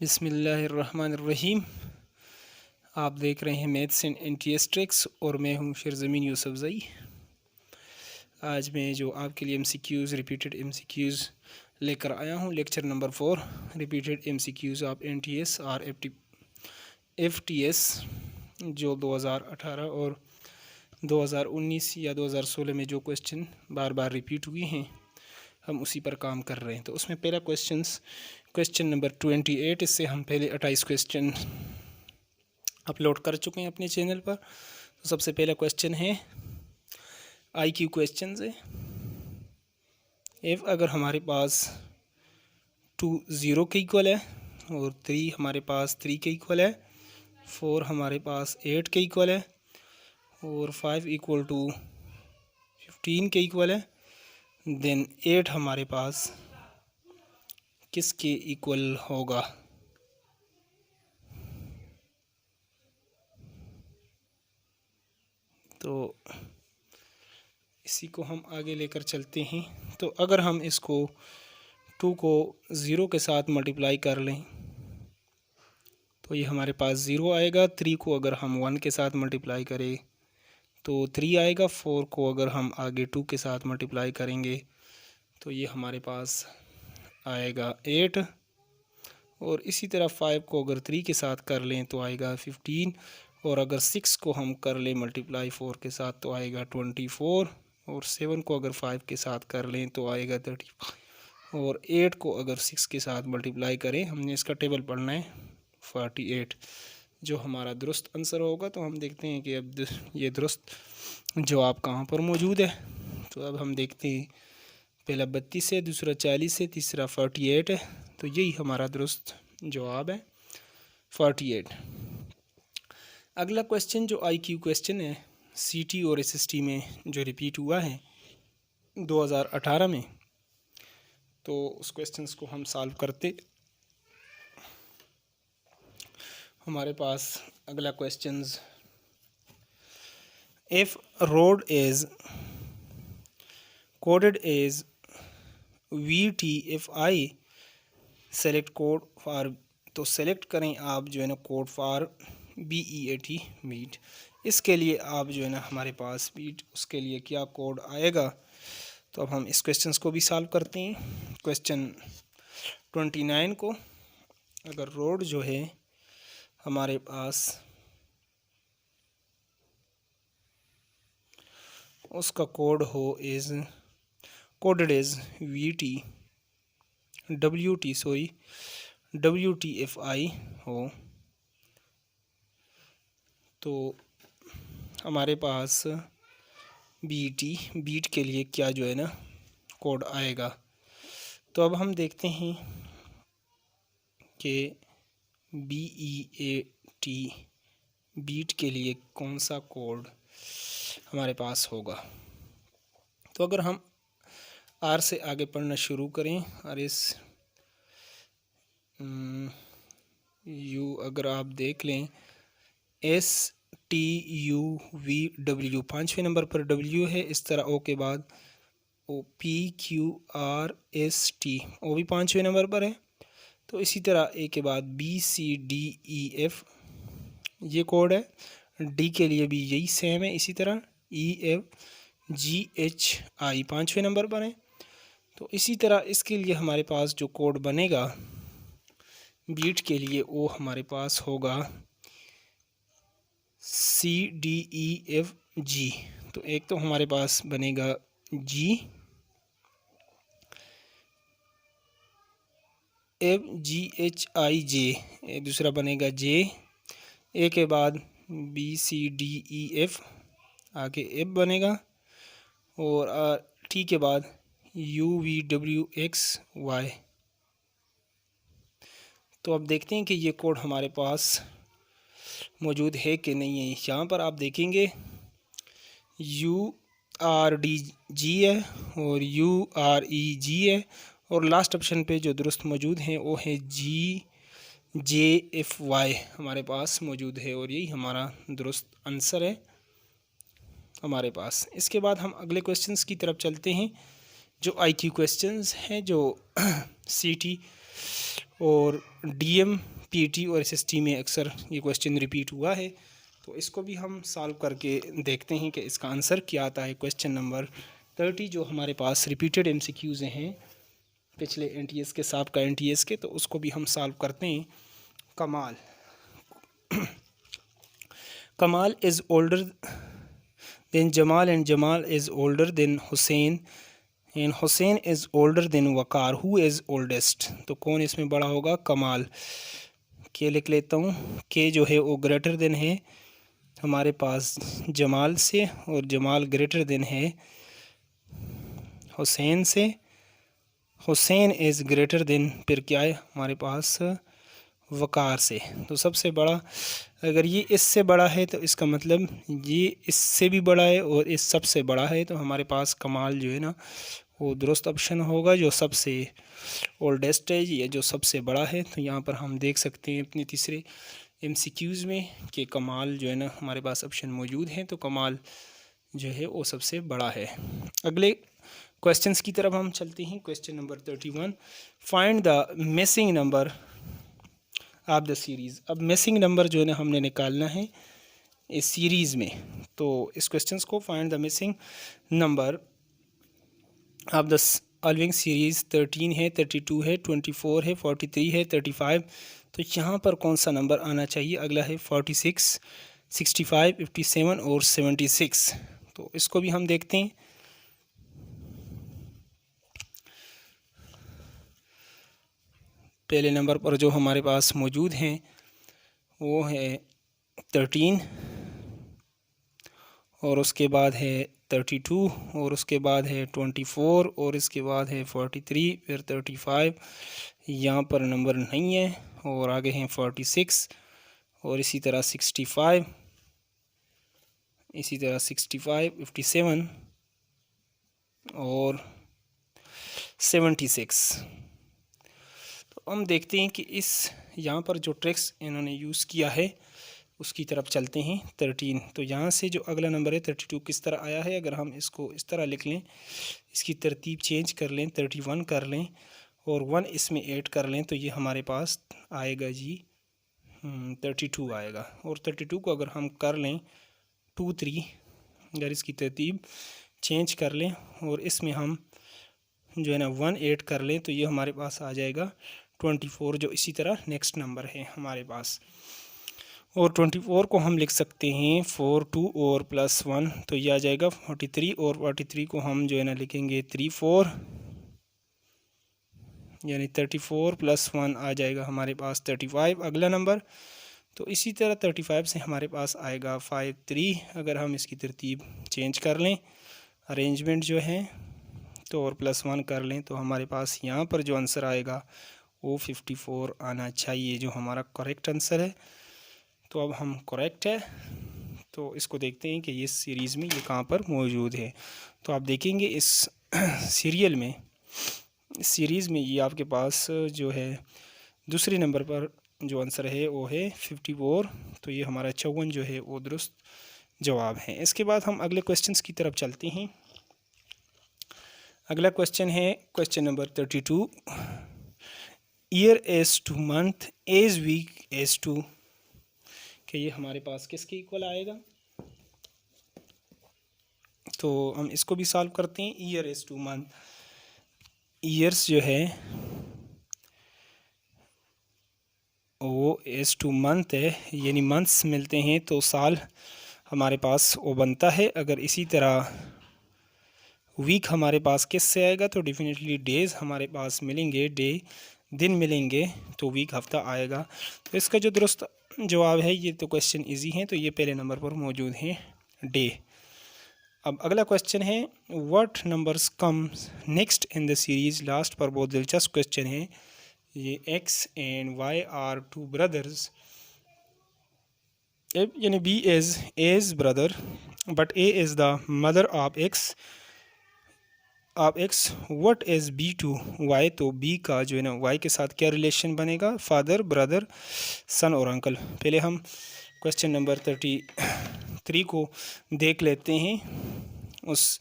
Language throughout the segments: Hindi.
बिस्मिल्लाहिर्रहमानिर्रहीम। आप देख रहे हैं मैथ्स एंड एनटीएस ट्रिक्स और मैं हूं शेरज़मीन यूसुफज़ई। आज मैं जो आपके लिए एमसीक्यूज़ रिपीटेड एमसीक्यूज़ लेकर आया हूं, lecture number 4 repeated MCQs of NTS और एफटीएस जो 2018 और 2019 या 2016 में जो क्वेश्चन बार बार रिपीट हुए हैं हम उसी पर काम कर रहे हैं। तो उसमें पहला क्वेश्चन नंबर 28, इससे हम पहले 28 क्वेश्चन अपलोड कर चुके हैं अपने चैनल पर। तो सबसे पहला क्वेश्चन है आईक्यू क्वेश्चन है। इफ़ अगर हमारे पास 2 0 के इक्वल है और 3 हमारे पास 3 के इक्वल है, 4 हमारे पास 8 के इक्वल है और 5 इक्वल टू 15 के इक्वल है, देन 8 हमारे पास किसके इक्वल होगा? तो इसी को हम आगे लेकर चलते हैं। तो अगर हम इसको 2 को 0 के साथ मल्टीप्लाई कर लें तो ये हमारे पास 0 आएगा। 3 को अगर हम 1 के साथ मल्टीप्लाई करें तो 3 आएगा। 4 को अगर हम आगे 2 के साथ मल्टीप्लाई करेंगे तो ये हमारे पास आएगा 8 और इसी तरह 5 को अगर 3 के साथ कर लें तो आएगा 15 और अगर 6 को हम कर लें मल्टीप्लाई 4 के साथ तो आएगा 24 और 7 को अगर 5 के साथ कर लें तो आएगा 35 और 8 को अगर 6 के साथ मल्टीप्लाई करें, हमने इसका टेबल पढ़ना है, 48 जो हमारा दुरुस्त आंसर होगा। तो हम देखते हैं कि अब ये दुरुस्त जवाब कहाँ पर मौजूद है। तो अब हम देखते हैं, पहला 32 है, दूसरा 40 है, तीसरा 48 है। तो यही हमारा दुरुस्त जवाब है, 48। अगला क्वेश्चन जो आईक्यू क्वेश्चन है सीटी और एसएसटी में जो रिपीट हुआ है 2018 में, तो उस क्वेश्चंस को हम सॉल्व करते। हमारे पास अगला questions, if road is coded as VT if I select code for, तो सेलेक्ट करें आप जो है ना कोड फॉर BEAT मीट। इसके लिए आप जो है ना हमारे पास मीट उसके लिए क्या कोड आएगा? तो अब हम इस क्वेश्चंस को भी सॉल्व करते हैं। क्वेश्चन 29 को, अगर रोड जो है हमारे पास उसका कोड हो इज कोडेड इज WTFI हो, तो हमारे पास बीट के लिए क्या जो है ना कोड आएगा? तो अब हम देखते हैं कि BEAT बीट के लिए कौन सा कोड हमारे पास होगा। तो अगर हम आर से आगे पढ़ना शुरू करें, और इस यू अगर आप देख लें STUVW 5वें नंबर पर W है, इस तरह O के बाद OPQRST वो भी 5वें नंबर पर है। तो इसी तरह A के बाद BCDEF ये कोड है। D के लिए भी यही सेम है, इसी तरह EFGHI 5वें नंबर पर है। तो इसी तरह इसके लिए हमारे पास जो कोड बनेगा बीट के लिए वो हमारे पास होगा CDEFG। तो एक तो हमारे पास बनेगा G, FGHIJ, दूसरा बनेगा J, A के बाद BCDEF, आगे F बनेगा और T के बाद UVWXY। तो अब देखते हैं कि ये कोड हमारे पास मौजूद है कि नहीं है। यहाँ पर आप देखेंगे URDG है और UREG है और लास्ट ऑप्शन पे जो दुरुस्त मौजूद हैं वो है GJFY हमारे पास मौजूद है और यही हमारा दुरुस्त आंसर है हमारे पास। इसके बाद हम अगले क्वेश्चंस की तरफ चलते हैं जो आईक्यू क्वेश्चंस हैं, जो सीटी और DM, PT और SST में अक्सर ये क्वेश्चन रिपीट हुआ है। तो इसको भी हम सॉल्व करके देखते हैं कि इसका आंसर क्या आता है। क्वेश्चन नंबर 30 जो हमारे पास रिपीटेड MCQs हैं पिछले NTS के, सबका NTS के, तो उसको भी हम सॉल्व करते हैं। कमाल कमाल is older than Jamal and Jamal is older than Hussain and Hussain is older than Waqar, who is oldest. तो कौन इसमें बड़ा होगा? कमाल। के लिख लेता हूँ, के जो है वो ग्रेटर देन है हमारे पास जमाल से, और जमाल ग्रेटर देन है हुसैन से। हुसैन इज़ ग्रेटर देन फिर क्या है हमारे पास? वकार से। तो सबसे बड़ा, अगर ये इससे बड़ा है तो इसका मतलब ये इससे भी बड़ा है और इस सबसे बड़ा है, तो हमारे पास कमाल जो है ना वो दुरुस्त ऑप्शन होगा, जो सबसे ओल्डेस्ट है ये जो सबसे बड़ा है। तो यहाँ पर हम देख सकते हैं अपने तीसरे MCQs में कि कमाल जो है ना हमारे पास ऑप्शन मौजूद है, तो कमाल जो है वो सबसे बड़ा है। अगले क्वेश्चंस की तरफ हम चलते हैं। Question number 31, find the missing number of the series. अब मिसिंग नंबर जो है ना हमने निकालना है इस सीरीज़ में। तो इस क्वेश्चंस को find the missing number of the following series 13 है, 32 है, 24 है, 43 है, 35। तो यहाँ पर कौन सा नंबर आना चाहिए? अगला है 46, 65, 57 और 76। तो इसको भी हम देखते हैं। पहले नंबर पर जो हमारे पास मौजूद हैं वो है 13, और उसके बाद है 32, और उसके बाद है 24, और इसके बाद है 43, फिर 35। यहाँ पर नंबर नहीं है, और आगे हैं 46, और इसी तरह 65, इसी तरह 65, 57 और 76। तो हम देखते हैं कि इस यहाँ पर जो ट्रिक्स इन्होंने यूज़ किया है उसकी तरफ चलते हैं। 13, तो यहाँ से जो अगला नंबर है 32 किस तरह आया है? अगर हम इसको इस तरह लिख लें, इसकी तरतीब चेंज कर लें, 31 कर लें और 1 इसमें ऐड कर लें, तो ये हमारे पास आएगा जी 32 आएगा। और 32 को अगर हम कर लें 2 3, अगर इसकी तरतीब चेंज कर लें और इसमें हम जो है ना 1 ऐड कर लें, तो ये हमारे पास आ जाएगा 24, जो इसी तरह नेक्स्ट नंबर है हमारे पास। और 24 को हम लिख सकते हैं 4 2 और +1, तो ये आ जाएगा 43, और 43 को हम जो है ना लिखेंगे 3 4, यानी 34 + 1 आ जाएगा हमारे पास 35 अगला नंबर। तो इसी तरह 35 से हमारे पास आएगा 5 3, अगर हम इसकी तरतीब चेंज कर लें, अरेंजमेंट जो है, तो और +1 कर लें, तो हमारे पास यहाँ पर जो आंसर आएगा वो 54 आना चाहिए, जो हमारा करेक्ट आंसर है। तो अब हम करेक्ट है, तो इसको देखते हैं कि ये सीरीज़ में ये कहाँ पर मौजूद है। तो आप देखेंगे इस सीरियल में, इस सीरीज़ में ये आपके पास जो है दूसरे नंबर पर जो आंसर है वो है 54। तो ये हमारा 54 जो है वो दुरुस्त जवाब है। इसके बाद हम अगले क्वेश्चंस की तरफ चलते हैं। अगला क्वेश्चन है question number 32, year as to month as week as to, कि ये हमारे पास किसके इक्वल आएगा? तो हम इसको भी सॉल्व करते हैं। Year as to month, years जो है वो एज टू मंथ है, यानी मंथ्स मिलते हैं तो साल हमारे पास वो बनता है। अगर इसी तरह वीक हमारे पास किससे आएगा? तो डेफिनेटली डेज़ हमारे पास मिलेंगे, डे दिन मिलेंगे, तो वीक हफ्ता आएगा। तो इसका जो दुरुस्त जवाब है, ये तो क्वेश्चन इजी है, तो ये पहले नंबर पर मौजूद हैं डे। अब अगला क्वेश्चन है what numbers comes next in the series. Last पर बहुत दिलचस्प क्वेश्चन है ये। X and Y are two brothers, यानी B is age brother but A is the mother of X what is B to Y. तो बी का जो है ना वाई के साथ क्या रिलेशन बनेगा? फादर, ब्रदर, सन और अंकल। पहले हम क्वेश्चन नंबर 33 को देख लेते हैं उस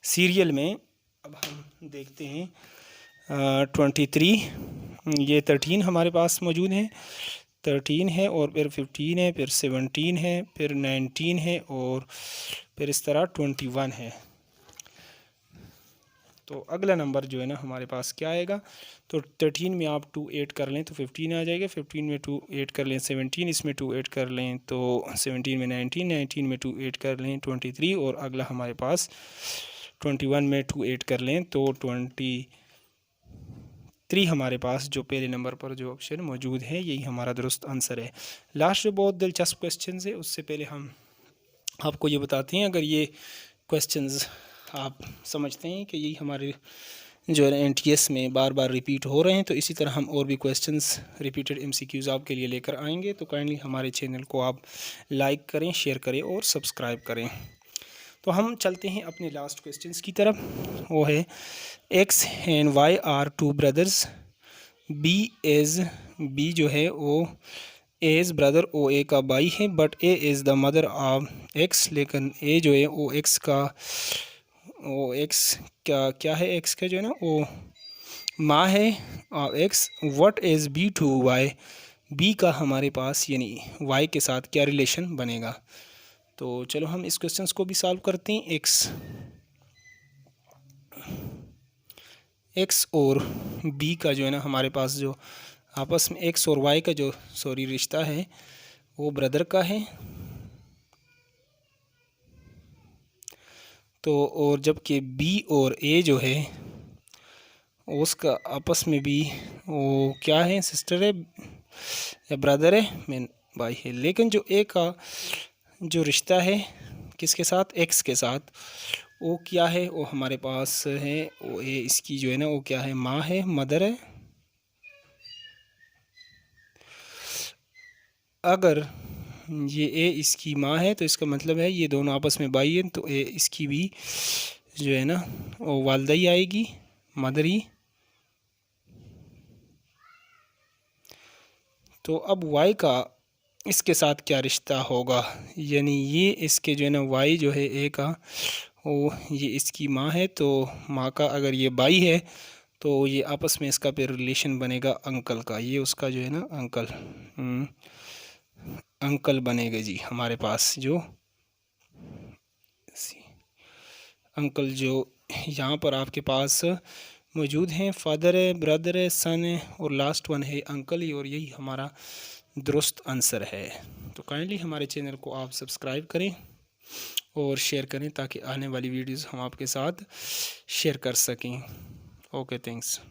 सीरियल में। अब हम देखते हैं 23 ये 13 हमारे पास मौजूद है, 13 है और फिर 15 है, फिर 17 है, फिर 19 है और फिर इस तरह 21 है। तो अगला नंबर जो है ना हमारे पास क्या आएगा, तो 13 में आप 2 ऐड कर लें तो 15 आ जाएगा, 15 में 2 ऐड कर लें 17, इसमें 2 ऐड कर लें तो 17 में 19, 19 में 2 ऐड कर लें 23 और अगला हमारे पास 21 में 2 ऐड कर लें तो 23 हमारे पास जो पहले नंबर पर जो ऑप्शन मौजूद है यही हमारा दुरुस्त आंसर है। लास्ट जो बहुत दिलचस्प क्वेश्चन है उससे पहले हम आपको ये बताते हैं, अगर ये क्वेश्चंस आप समझते हैं कि यही हमारे जो है NTS में बार बार रिपीट हो रहे हैं, तो इसी तरह हम और भी क्वेश्चंस रिपीटेड MCQs आपके लिए लेकर आएंगे। तो काइंडली हमारे चैनल को आप लाइक करें, शेयर करें और सब्सक्राइब करें। तो हम चलते हैं अपने लास्ट क्वेश्चंस की तरफ। वो है X and Y are 2 brothers, B जो है वो ए इज़ ब्रदर ओ ए का भाई है, but A is the mother of x, लेकिन ए जो है ओ एक्स का क्या है, एक्स का जो है ना वो माँ है of X. What is B to Y, B का हमारे पास यानी वाई के साथ क्या रिलेशन बनेगा। तो चलो हम इस क्वेश्चन को भी सॉल्व करते हैं। एक्स और बी का जो है ना हमारे पास जो आपस में एक्स और वाई का जो रिश्ता है वो ब्रदर का है। तो और जबकि बी और ए जो है उसका आपस में भी वो क्या है, सिस्टर है या ब्रदर है, मैं भाई है। लेकिन जो ए का जो रिश्ता है किसके साथ, एक्स के साथ, वो क्या है, वो हमारे पास है वो ए इसकी जो है ना वो क्या है, माँ है, मदर है। अगर ये ए इसकी माँ है तो इसका मतलब है ये दोनों आपस में भाई हैं, तो ए इसकी भी जो है ना वो वालदा ही आएगी, मदर ही। तो अब वाई का इसके साथ क्या रिश्ता होगा, यानी ये इसके जो है ना वाई जो है ए का वो ये इसकी माँ है, तो माँ का अगर ये भाई है तो ये आपस में इसका फिर रिलेशन बनेगा अंकल का, ये उसका जो है ना अंकल बनेगा जी हमारे पास जो अंकल जो यहाँ पर आपके पास मौजूद हैं। फादर है, ब्रदर है, सन है और लास्ट वन है अंकल ही, और यही हमारा दुरुस्त आंसर है। तो काइंडली हमारे चैनल को आप सब्सक्राइब करें और शेयर करें ताकि आने वाली वीडियोस हम आपके साथ शेयर कर सकें। Okay, thanks.